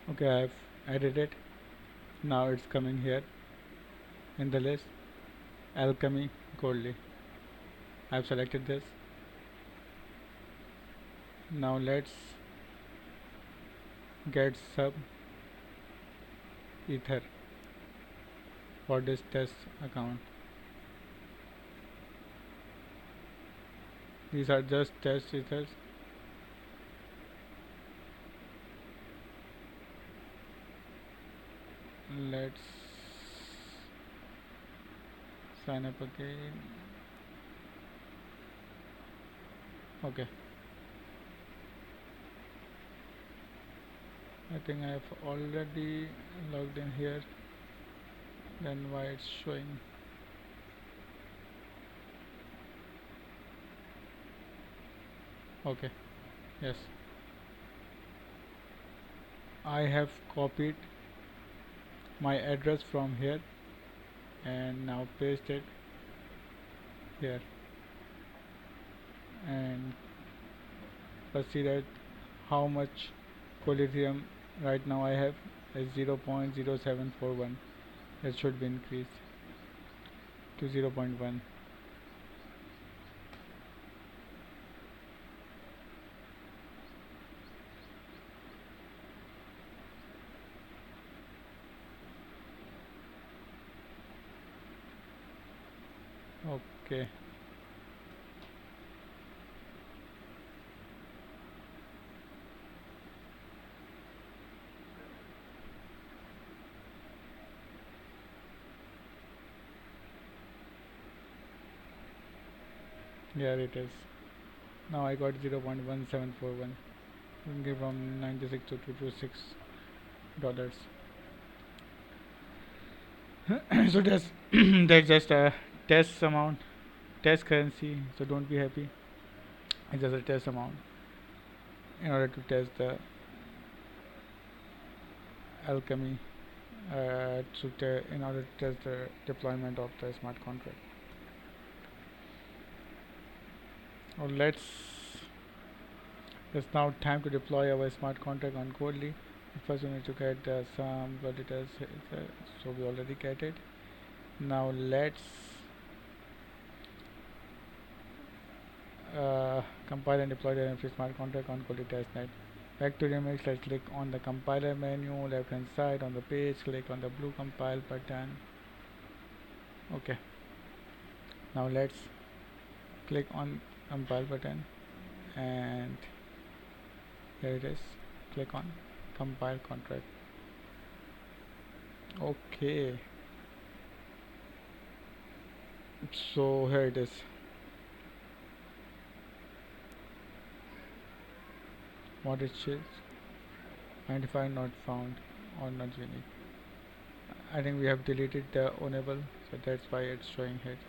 Okay, I've added it. Now it's coming here in the list. Alchemy Goerli. I've selected this. Now let's get sub ether for this test account. These are just test ethers. Let's sign up again. Okay, I think I have already logged in here. Then why it's showing? Okay, yes, I have copied my address from here and now paste it here, and let's see that how much Ethereum right now I have is 0.0741. It should be increased to 0.1. Okay, here it is. Now I got 0.1741. Give from 96 to $226. So that's that's just a test amount, test currency. So don't be happy. It's just a test amount in order to test the alchemy. In order to test the deployment of the smart contract. Or it's now time to deploy our smart contract on Goerli. First, we need to get some validators. So we already get it. Now let's compile and deploy the NFT smart contract on Goerli testnet. Back to Remix, let's click on the compiler menu, left hand side on the page, click on the blue compile button. Okay, now let's click on compile button, and here it is. Click on compile contract. Okay, so here it is. What it says, identifier not found or not unique. I think we have deleted the enable, so that's why it's showing here.